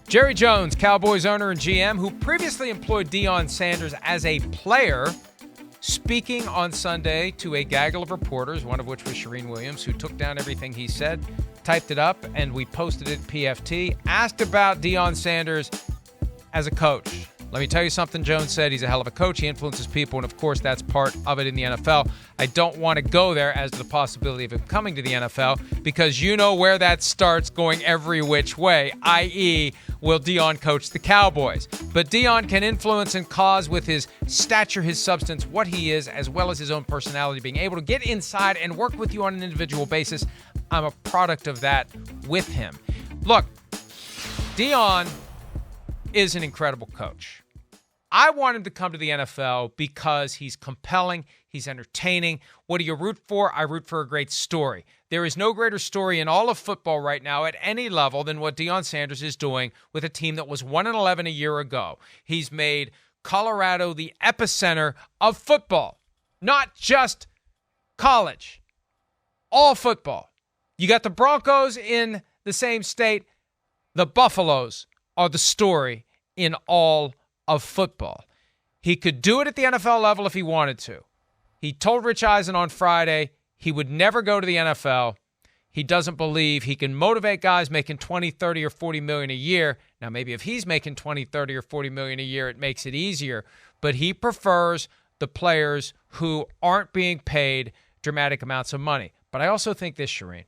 Jerry Jones, Cowboys owner and GM, who previously employed Deion Sanders as a player, speaking on Sunday to a gaggle of reporters, one of which was Charean Williams, who took down everything he said, typed it up, and we posted it at PFT, asked about Deion Sanders as a coach. Let me tell you something Jones said. He's a hell of a coach. He influences people, and of course, that's part of it in the NFL. I don't want to go there as to the possibility of him coming to the NFL because you know where that starts going every which way, i.e., will Deion coach the Cowboys? But Deion can influence and cause with his stature, his substance, what he is, as well as his own personality, being able to get inside and work with you on an individual basis. I'm a product of that with him. Look, Deion is an incredible coach. I want him to come to the NFL because he's compelling, he's entertaining. What do you root for? I root for a great story. There is no greater story in all of football right now at any level than what Deion Sanders is doing with a team that was 1-11 a year ago. He's made Colorado the epicenter of football, not just college, all football. You got the Broncos in the same state. The Buffaloes are the story in all of football. He could do it at the NFL level if he wanted to. He told Rich Eisen on Friday he would never go to the NFL. He doesn't believe he can motivate guys making 20, 30, or 40 million a year. Now, maybe if he's making 20, 30, or 40 million a year, it makes it easier. But he prefers the players who aren't being paid dramatic amounts of money. But I also think this, Charean,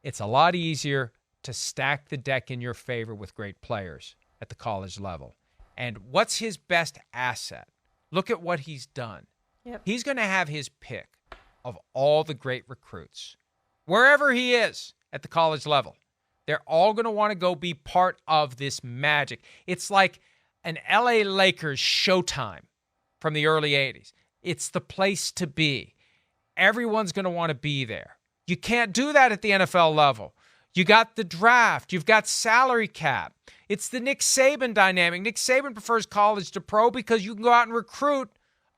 it's a lot easier to stack the deck in your favor with great players at the college level. And what's his best asset? Look at what he's done. Yep. He's going to have his pick of all the great recruits. Wherever he is at the college level, they're all going to want to go be part of this magic. It's like an LA Lakers Showtime from the early 80s. It's the place to be. Everyone's going to want to be there. You can't do that at the NFL level. You got the draft. You've got salary cap. It's the Nick Saban dynamic. Nick Saban prefers college to pro because you can go out and recruit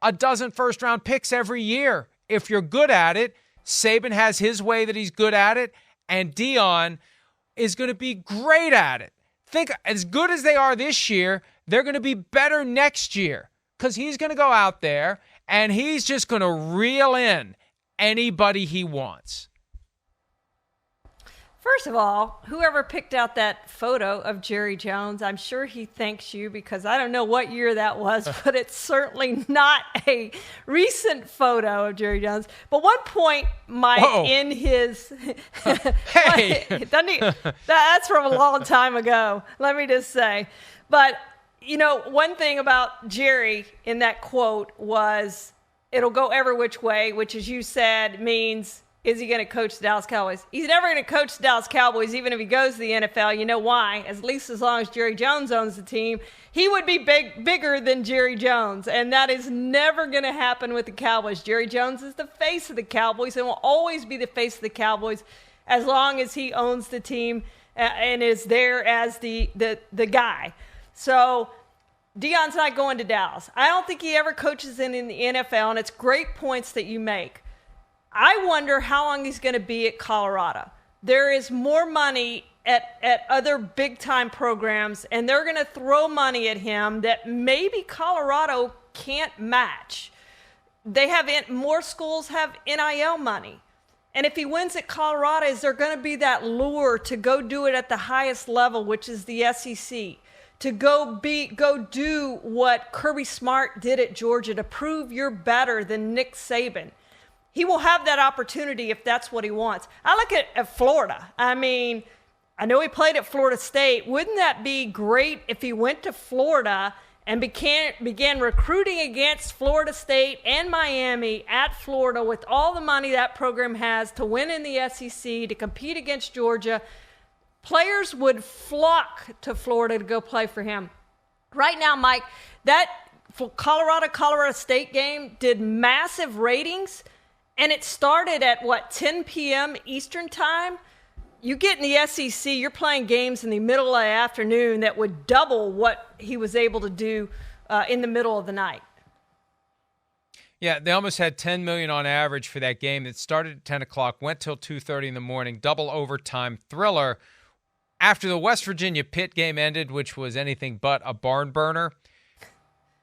a dozen first-round picks every year. If you're good at it, Saban has his way that he's good at it, and Deion is going to be great at it. Think, as good as they are this year, they're going to be better next year because he's going to go out there and he's just going to reel in anybody he wants. First of all, whoever picked out that photo of Jerry Jones, I'm sure he thanks you because I don't know what year that was, but it's certainly not a recent photo of Jerry Jones. But one point, Mike, Whoa. in his... Hey! That's from a long time ago, let me just say. But, you know, one thing about Jerry in that quote was, it'll go every which way, which, as you said, means... Is he going to coach the Dallas Cowboys? He's never going to coach the Dallas Cowboys, even if he goes to the NFL. You know why? At least as long as Jerry Jones owns the team, he would be bigger than Jerry Jones, and that is never going to happen with the Cowboys. Jerry Jones is the face of the Cowboys and will always be the face of the Cowboys as long as he owns the team and is there as the guy. So Deion's not going to Dallas. I don't think he ever coaches in the NFL, and it's great points that you make. I wonder how long he's going to be at Colorado. There is more money at other big-time programs, and they're going to throw money at him that maybe Colorado can't match. They have more schools have NIL money. And if he wins at Colorado, is there going to be that lure to go do it at the highest level, which is the SEC? To go do what Kirby Smart did at Georgia to prove you're better than Nick Saban. He will have that opportunity if that's what he wants. I look at Florida. I mean, I know he played at Florida State. Wouldn't that be great if he went to Florida and began recruiting against Florida State and Miami at Florida with all the money that program has to win in the SEC, to compete against Georgia? Players would flock to Florida to go play for him. Right now, Mike, that Colorado State game did massive ratings. And it started at, 10 p.m. Eastern time? You get in the SEC, you're playing games in the middle of the afternoon that would double what he was able to do in the middle of the night. Yeah, they almost had 10 million on average for that game. It started at 10 o'clock, went till 2:30 in the morning, double overtime thriller. after the West Virginia Pitt game ended, which was anything but a barn burner,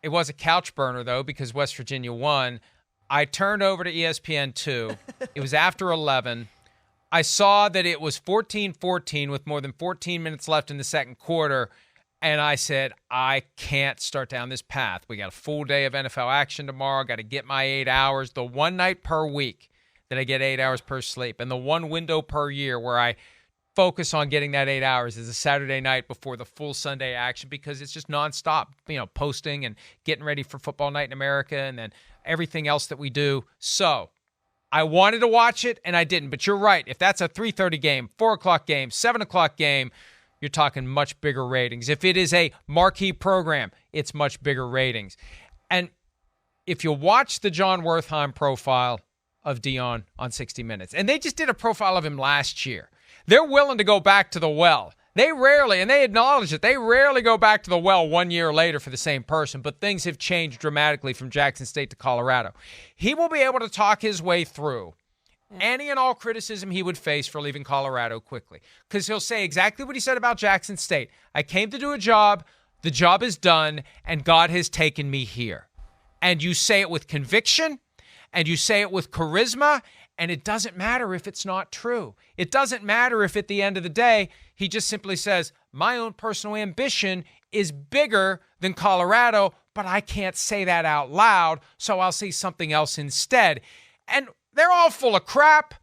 it was a couch burner, though, because West Virginia won. I turned over to ESPN2. It was after 11. I saw that it was 14-14 with more than 14 minutes left in the second quarter, and I said, I can't start down this path. We got a full day of NFL action tomorrow. Got to get my 8 hours. The one night per week that I get 8 hours per sleep, and the one window per year where I focus on getting that 8 hours is a Saturday night before the full Sunday action, because it's just nonstop, posting and getting ready for football night in America and then everything else that we do. So I wanted to watch it and I didn't, but you're right. If that's a 3:30 game, 4 o'clock game, 7 o'clock game, you're talking much bigger ratings. If it is a marquee program, it's much bigger ratings. And if you watch the John Wertheim profile of Deion on 60 Minutes, and they just did a profile of him last year, they're willing to go back to the well. They rarely, and they acknowledge it, they rarely go back to the well 1 year later for the same person, but things have changed dramatically from Jackson State to Colorado. He will be able to talk his way through any and all criticism he would face for leaving Colorado quickly, because he'll say exactly what he said about Jackson State. I came to do a job, the job is done, and God has taken me here. And you say it with conviction, and you say it with charisma, and it doesn't matter if it's not true. It doesn't matter if at the end of the day, he just simply says, my own personal ambition is bigger than Colorado, but I can't say that out loud, so I'll say something else instead. And they're all full of crap.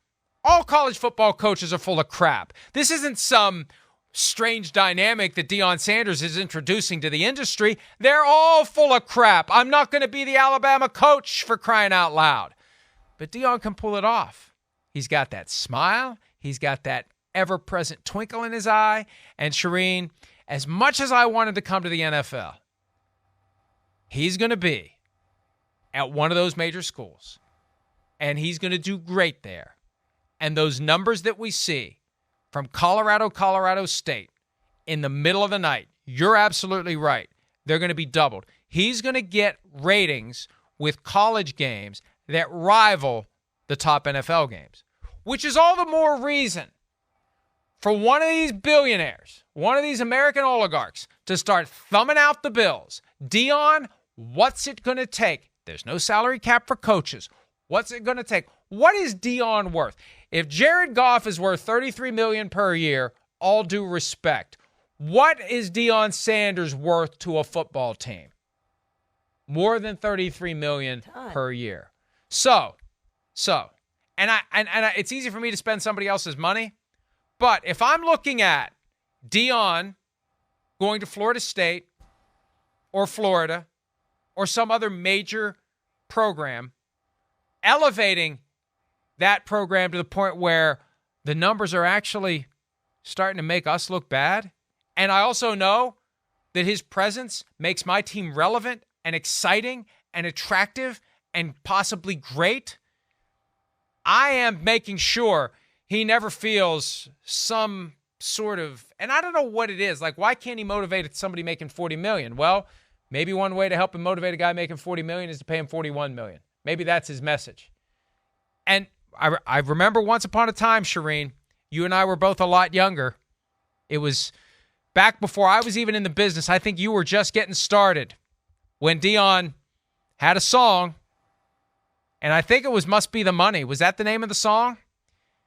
All college football coaches are full of crap. This isn't some strange dynamic that Deion Sanders is introducing to the industry. They're all full of crap. I'm not going to be the Alabama coach, for crying out loud. But Deion can pull it off. He's got that smile. He's got that ever-present twinkle in his eye. And Charean, as much as I wanted to come to the NFL, he's going to be at one of those major schools. And he's going to do great there. And those numbers that we see from Colorado State in the middle of the night, you're absolutely right. They're going to be doubled. He's going to get ratings with college games that rival the top NFL games, which is all the more reason for one of these billionaires, one of these American oligarchs, to start thumbing out the bills. Deion, what's it going to take? There's no salary cap for coaches. What's it going to take? What is Deion worth? If Jared Goff is worth $33 million per year, all due respect, what is Deion Sanders worth to a football team? More than $33 million per year. So, and it's easy for me to spend somebody else's money, but if I'm looking at Deion going to Florida State or Florida or some other major program, elevating that program to the point where the numbers are actually starting to make us look bad, and I also know that his presence makes my team relevant and exciting and attractive and possibly great, I am making sure he never feels some sort of, and I don't know what it is, like, why can't he motivate somebody making $40 million? Well, maybe one way to help him motivate a guy making $40 million is to pay him $41 million. Maybe that's his message. And I remember once upon a time, Charean, you and I were both a lot younger. It was back before I was even in the business. I think you were just getting started when Deion had a song, and I think it was Must Be the Money. Was that the name of the song?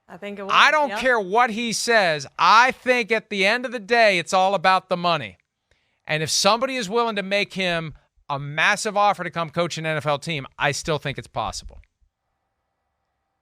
I think it was. I don't care what he says. I think at the end of the day, it's all about the money. And if somebody is willing to make him a massive offer to come coach an NFL team, I still think it's possible.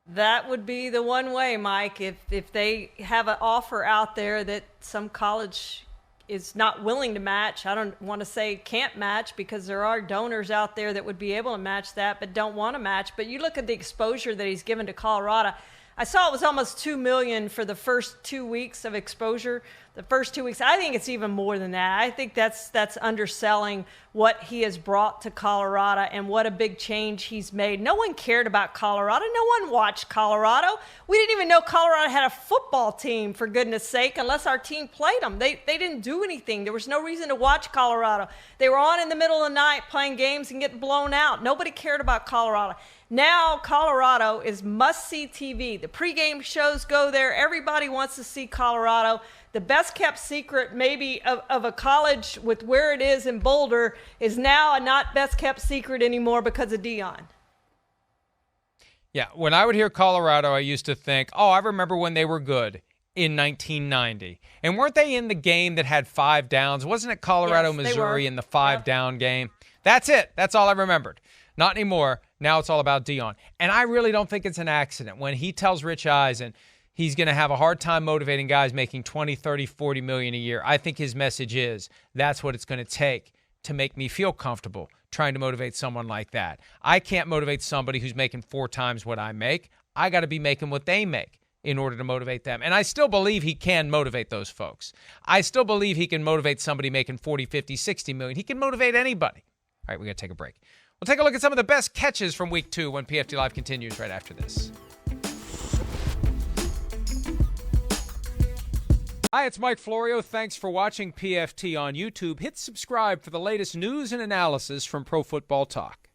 That would be the one way, Mike, if they have an offer out there that some college is not willing to match. I don't want to say can't match, because there are donors out there that would be able to match that but don't want to match. But you look at the exposure that he's given to Colorado. I saw it was almost $2 million for the first 2 weeks of exposure. The first 2 weeks, I think it's even more than that. I think that's underselling what he has brought to Colorado and what a big change he's made. No one cared about Colorado. No one watched Colorado. We didn't even know Colorado had a football team, for goodness sake, unless our team played them. They didn't do anything. There was no reason to watch Colorado. They were on in the middle of the night playing games and getting blown out. Nobody cared about Colorado. Now Colorado is must-see TV. The pregame shows go there. Everybody wants to see Colorado. The best-kept secret maybe of a college with where it is in Boulder is now a not best-kept secret anymore because of Deion. Yeah, when I would hear Colorado, I used to think, oh, I remember when they were good in 1990. And weren't they in the game that had 5 downs? Wasn't it Colorado, Yes, Missouri in the 5-down game? That's it. That's all I remembered. Not anymore. Now it's all about Deion. And I really don't think it's an accident when he tells Rich Eisen he's going to have a hard time motivating guys making 20, 30, 40 million a year. I think his message is that's what it's going to take to make me feel comfortable trying to motivate someone like that. I can't motivate somebody who's making 4 times what I make. I got to be making what they make in order to motivate them. And I still believe he can motivate those folks. I still believe he can motivate somebody making 40, 50, 60 million. He can motivate anybody. All right, we got to take a break. We'll take a look at some of the best catches from Week 2 when PFT Live continues right after this. Hi, it's Mike Florio. Thanks for watching PFT on YouTube. Hit subscribe for the latest news and analysis from Pro Football Talk.